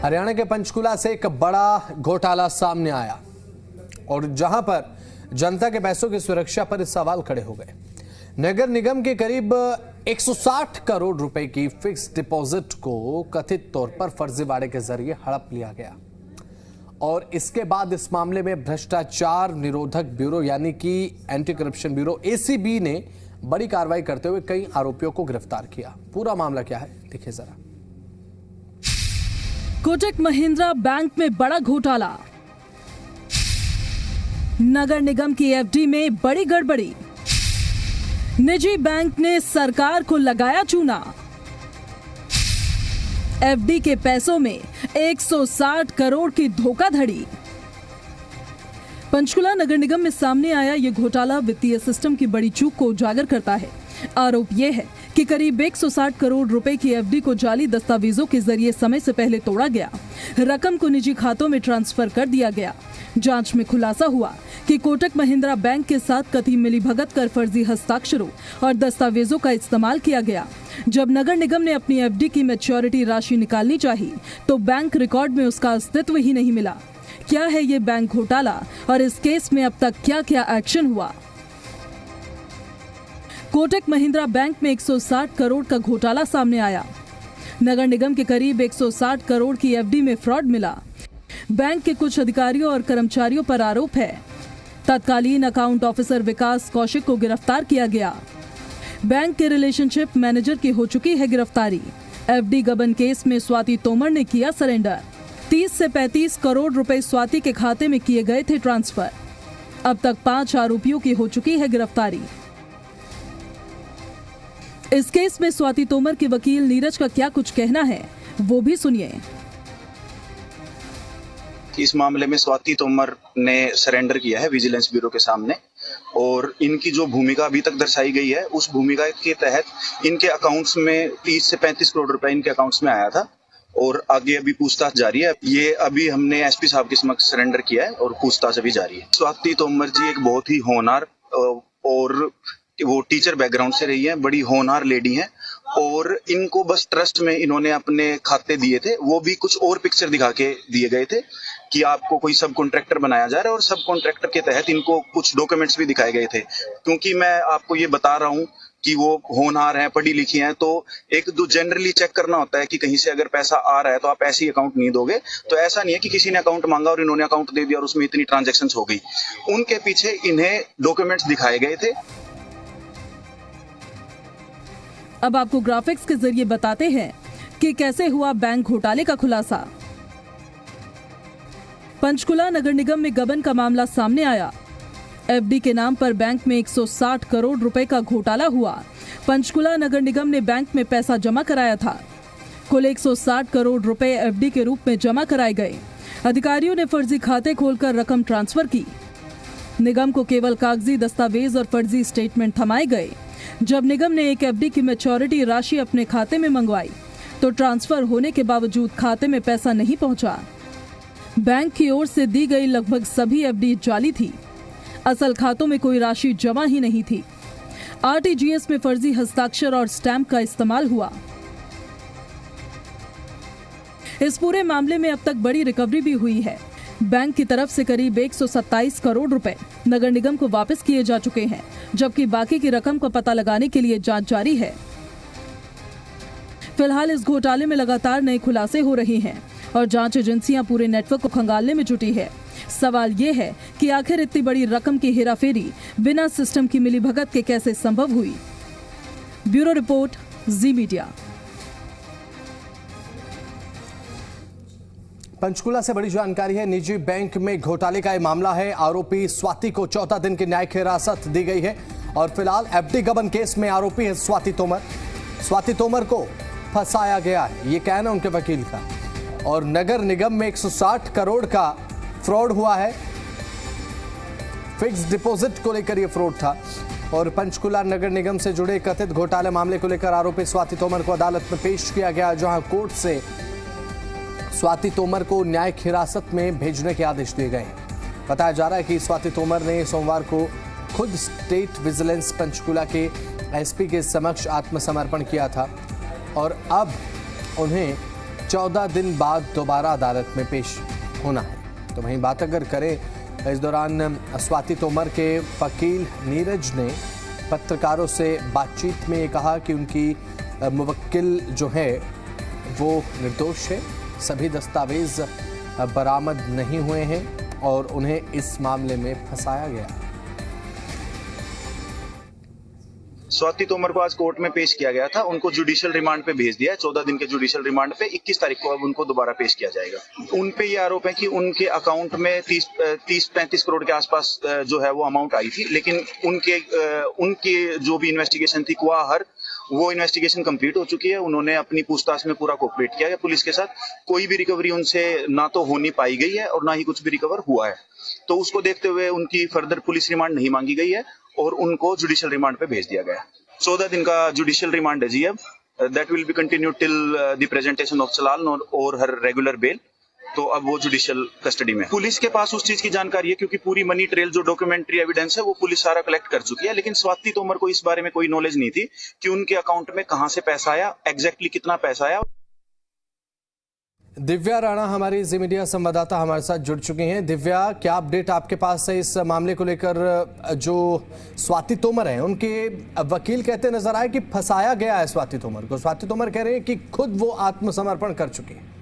हरियाणा के पंचकुला से एक बड़ा घोटाला सामने आया और जहां पर जनता के पैसों की सुरक्षा पर सवाल खड़े हो गए। नगर निगम के करीब 160 करोड़ रुपए की फिक्स डिपॉजिट को कथित तौर पर फर्जीवाड़े के जरिए हड़प लिया गया और इसके बाद इस मामले में भ्रष्टाचार निरोधक ब्यूरो यानी कि एंटी करप्शन ब्यूरो एसीबी ने बड़ी कार्रवाई करते हुए कई आरोपियों को गिरफ्तार किया। पूरा मामला क्या है देखिए जरा। कोटक महिंद्रा बैंक में बड़ा घोटाला, नगर निगम की एफडी में बड़ी गड़बड़ी, निजी बैंक ने सरकार को लगाया चूना, एफडी के पैसों में 160 करोड़ की धोखाधड़ी। पंचकुला नगर निगम में सामने आया ये घोटाला वित्तीय सिस्टम की बड़ी चूक को उजागर करता है। आरोप यह है कि करीब 160 करोड़ रुपए की एफडी को जाली दस्तावेजों के जरिए समय से पहले तोड़ा गया, रकम को निजी खातों में ट्रांसफर कर दिया गया। जांच में खुलासा हुआ कि कोटक महिंद्रा बैंक के साथ कथित मिलीभगत कर फर्जी हस्ताक्षरों और दस्तावेजों का इस्तेमाल किया गया। जब नगर निगम ने अपनी एफडी की मैच्योरिटी राशि निकालनी चाहिए तो बैंक रिकॉर्ड में उसका अस्तित्व ही नहीं मिला। क्या है ये बैंक घोटाला और इस केस में अब तक क्या क्या एक्शन हुआ? कोटक महिंद्रा बैंक में 160 करोड़ का घोटाला सामने आया। नगर निगम के करीब 160 करोड़ की एफडी में फ्रॉड मिला। बैंक के कुछ अधिकारियों और कर्मचारियों पर आरोप है। तत्कालीन अकाउंट ऑफिसर विकास कौशिक को गिरफ्तार किया गया। बैंक के रिलेशनशिप मैनेजर की हो चुकी है गिरफ्तारी। एफडी गबन केस में स्वाति तोमर ने किया सरेंडर। 30 से 35 करोड़ रुपए स्वाति के खाते में किए गए थे ट्रांसफर। अब तक 5 आरोपियों की हो चुकी है गिरफ्तारी। इस केस में स्वाति तोमर के वकील नीरज का क्या कुछ कहना है वो भी सुनिए। इस मामले में स्वाति तोमर ने सरेंडर किया है विजिलेंस ब्यूरो के सामने और इनकी जो भूमिका अभी तक दर्शाई गई है उस भूमिका के तहत इनके अकाउंट्स में 30 से 35 करोड़ रुपए इनके अकाउंट्स में आया था और आगे अभी पूछताछ जारी है। ये अभी हमने एसपी साहब के समक्ष सरेंडर किया है और पूछताछ अभी जारी है। स्वाति तोमर जी एक बहुत ही होनहार और वो टीचर बैकग्राउंड से रही है, बड़ी होनहार लेडी हैं और इनको बस ट्रस्ट में इन्होंने अपने खाते दिए थे, वो भी कुछ और पिक्चर दिखा के दिए गए थे कि आपको कोई सब कॉन्ट्रैक्टर बनाया जा रहा है और सब कॉन्ट्रैक्टर के तहत इनको कुछ डॉक्यूमेंट्स भी दिखाए गए थे। क्योंकि मैं आपको ये बता रहा हूँ कि वो होनहार हैं, पढ़ी लिखी हैं, तो एक दो जनरली चेक करना होता है कि कहीं से अगर पैसा आ रहा है तो आप ऐसे ही अकाउंट नहीं दोगे। तो ऐसा नहीं है कि किसी ने अकाउंट मांगा और इन्होंने अकाउंट दे दिया और उसमें इतनी ट्रांजेक्शन्स हो गई। उनके पीछे इन्हें डॉक्यूमेंट्स दिखाए गए थे। अब आपको ग्राफिक्स के जरिए बताते हैं कि कैसे हुआ बैंक घोटाले का खुलासा। पंचकुला नगर निगम में गबन का मामला सामने आया। एफडी के नाम पर बैंक में 160 करोड़ रुपए का घोटाला हुआ। पंचकुला नगर निगम ने बैंक में पैसा जमा कराया था। कुल 160 करोड़ रुपए एफडी के रूप में जमा कराए गए। अधिकारियों ने फर्जी खाते खोलकर रकम ट्रांसफर की। निगम को केवल कागजी दस्तावेज और फर्जी स्टेटमेंट थमाए गए। जब निगम ने एक एफडी की मैच्योरिटी राशि अपने खाते में मंगवाई तो ट्रांसफर होने के बावजूद खाते में पैसा नहीं पहुंचा। बैंक की ओर से दी गई लगभग सभी एफडी जाली थी। असल खातों में कोई राशि जमा ही नहीं थी। आरटीजीएस में फर्जी हस्ताक्षर और स्टैंप का इस्तेमाल हुआ। इस पूरे मामले में अब तक बड़ी रिकवरी भी हुई है। बैंक की तरफ से करीब 127 करोड़ रुपए नगर निगम को वापस किए जा चुके हैं, जबकि बाकी की रकम का पता लगाने के लिए जांच जारी है। फिलहाल इस घोटाले में लगातार नए खुलासे हो रहे हैं और जांच एजेंसियां पूरे नेटवर्क को खंगालने में जुटी है। सवाल ये है कि आखिर इतनी बड़ी रकम की हेराफेरी बिना सिस्टम की मिलीभगत के कैसे संभव हुई। ब्यूरो रिपोर्ट, जी मीडिया। पंचकुला से बड़ी जानकारी है। निजी बैंक में घोटाले का यह मामला है। आरोपी स्वाति को 14 दिन की न्यायिक हिरासत दी गई है और फिलहाल एफडी गबन केस में आरोपी है स्वाति तोमर। स्वाति तोमर को फंसाया गया है, ये कहना उनके वकील का। और नगर निगम में 160 करोड़ का फ्रॉड हुआ है। फिक्स डिपॉजिट को लेकर यह फ्रॉड था और पंचकुला नगर निगम से जुड़े कथित घोटाले मामले को लेकर आरोपी स्वाति तोमर को अदालत में पेश किया गया, जहां कोर्ट से स्वाति तोमर को न्यायिक हिरासत में भेजने के आदेश दिए गए हैं। बताया जा रहा है कि स्वाति तोमर ने सोमवार को खुद स्टेट विजिलेंस पंचकुला के एसपी के समक्ष आत्मसमर्पण किया था और अब उन्हें 14 दिन बाद दोबारा अदालत में पेश होना है। तो वहीं बात अगर करें, इस दौरान स्वाति तोमर के वकील नीरज ने पत्रकारों से बातचीत में ये कहा कि उनकी मुवक्किल जो है वो निर्दोष है, सभी दस्तावेज बरामद नहीं हुए हैं और उन्हें इस मामले में फंसाया गया। स्वाति तोमर को आज कोर्ट में पेश किया गया था, उनको जुडिशियल रिमांड पे भेज दिया है। 14 दिन के जुडिशियल रिमांड पे 21 तारीख को अब उनको दोबारा पेश किया जाएगा। उन पे ये आरोप है कि उनके अकाउंट में 30-35 करोड़ के आसपास जो है वो अमाउंट आई थी, लेकिन उनके जो भी इन्वेस्टिगेशन थी कुआहर, वो इन्वेस्टिगेशन कंप्लीट हो चुकी है। उन्होंने अपनी पूछताछ में पूरा कोऑपरेट किया है पुलिस के साथ। कोई भी रिकवरी उनसे ना तो हो नहीं पाई गई है और ना ही कुछ भी रिकवर हुआ है। तो उसको देखते हुए उनकी फर्दर पुलिस रिमांड नहीं मांगी गई है और उनको जुडिशियल रिमांड पे भेज दिया गया। 14 दिन का जुडिशियल रिमांड है जी। अब that will be continued till the presentation of challan और हर रेगुलर बेल। तो अब वो जुडिशियल कस्टडी में। पुलिस के पास उस चीज की जानकारी है क्योंकि पूरी मनी ट्रेल जो डॉक्यूमेंट्री एविडेंस है वो पुलिस सारा कलेक्ट कर चुकी है, लेकिन स्वाति तोमर को इस बारे में कोई नॉलेज नहीं थी कि उनके अकाउंट में कहां से पैसा आया, एग्जैक्टली कितना पैसा आया। दिव्या राणा हमारी जी मीडिया संवाददाता हमारे साथ जुड़ चुकी हैं। दिव्या, क्या अपडेट आपके पास है इस मामले को लेकर? जो स्वाति तोमर हैं उनके वकील कहते नजर आए कि फंसाया गया है स्वाति तोमर को। स्वाति तोमर कह रहे हैं कि खुद वो आत्मसमर्पण कर चुकी है।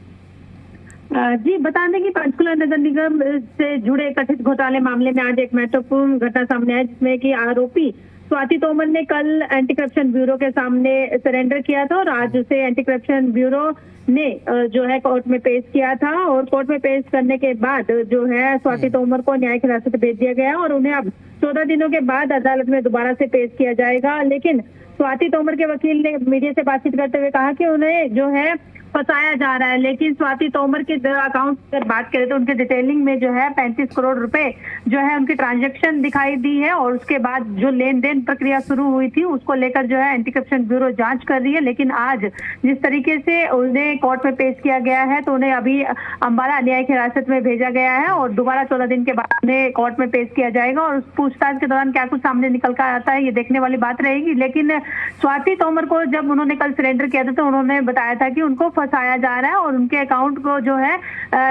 जी, बता दें कि पंचकुला नगर निगम से जुड़े कथित घोटाले मामले में आज एक महत्वपूर्ण घटना सामने आई, जिसमें कि आरोपी स्वाति तोमर ने कल एंटी करप्शन ब्यूरो के सामने सरेंडर किया था और आज उसे एंटी करप्शन ब्यूरो ने जो है कोर्ट में पेश किया था। और कोर्ट में पेश करने के बाद जो है स्वाति तोमर को न्यायिक हिरासत भेज दिया गया और उन्हें अब 14 दिनों के बाद अदालत में दोबारा से पेश किया जाएगा। लेकिन स्वाति तोमर के वकील ने मीडिया से बातचीत करते हुए कहा कि उन्हें जो है फंसाया जा रहा है। लेकिन स्वाति तोमर के अकाउंट पर बात करें तो उनके डिटेलिंग में जो है 35 करोड़ रुपए जो है उनकी ट्रांजैक्शन दिखाई दी है और उसके बाद जो लेन देन प्रक्रिया शुरू हुई थी उसको लेकर जो है एंटी करप्शन ब्यूरो जांच कर रही है। लेकिन आज जिस तरीके से उन्हें कोर्ट में पेश किया गया है तो उन्हें अभी अंबाला न्यायिक हिरासत में भेजा गया है और दोबारा 14 दिन के बाद उन्हें कोर्ट में पेश किया जाएगा और उस पूछताछ के दौरान क्या कुछ सामने निकल कर आता है ये देखने वाली बात रहेगी। लेकिन स्वाति तोमर को जब उन्होंने कल सरेंडर किया था तो उन्होंने बताया था कि उनको फंसाया जा रहा है और उनके अकाउंट को जो है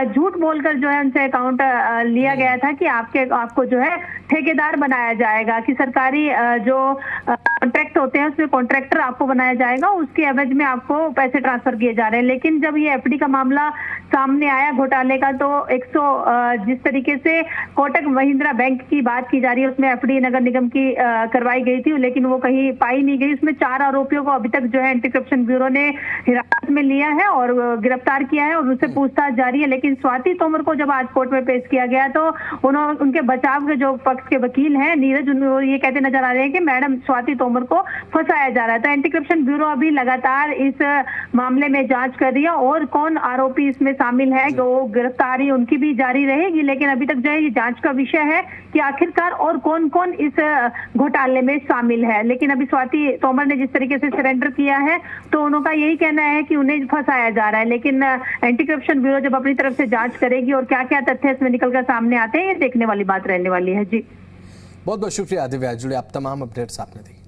झूठ बोलकर जो है उनसे अकाउंट लिया गया था कि आपको जो है ठेकेदार बनाया जाएगा, कि सरकारी जो कॉन्ट्रैक्ट होते हैं उसमें कॉन्ट्रैक्टर आपको बनाया जाएगा, उसके एवज में आपको पैसे ट्रांसफर किए जा रहे हैं। लेकिन जब ये एफडी का मामला सामने आया घोटाले का तो जिस तरीके से कोटक महिंद्रा बैंक की बात की जा रही है उसमें एफडी नगर निगम की करवाई गई थी, लेकिन वो कहीं पाई नहीं गई। उसमें 4 आरोपियों को अभी तक जो है एंटी करप्शन ब्यूरो ने हिरासत में लिया है और गिरफ्तार किया है और उनसे पूछताछ जारी है। लेकिन स्वाति तोमर को जब आज कोर्ट में पेश किया गया तो उनके बचाव के जो पक्ष के वकील हैं नीरज, ये कहते नजर आ रहे हैं कि मैडम स्वाति तोमर को फंसाया जा रहा है। तो एंटी करप्शन ब्यूरो अभी लगातार इस मामले में जांच कर रही है और कौन आरोपी इसमें शामिल है वो गिरफ्तारी उनकी भी जारी रहेगी। लेकिन अभी तक जो है ये जांच का विषय है कि आखिरकार और कौन कौन इस घोटाले में शामिल है। लेकिन अभी स्वाति तोमर ने जिस तरीके से सरेंडर किया है तो उनका यही कहना है कि उन्हें फंसाया जा रहा है। लेकिन एंटी करप्शन ब्यूरो जब अपनी तरफ से जांच करेगी और क्या क्या तथ्य इसमें निकलकर सामने आते हैं ये देखने वाली बात रहने वाली है। जी, बहुत बहुत शुक्रिया दिव्या, जुड़े आप तमाम अपडेट्स आपने दी।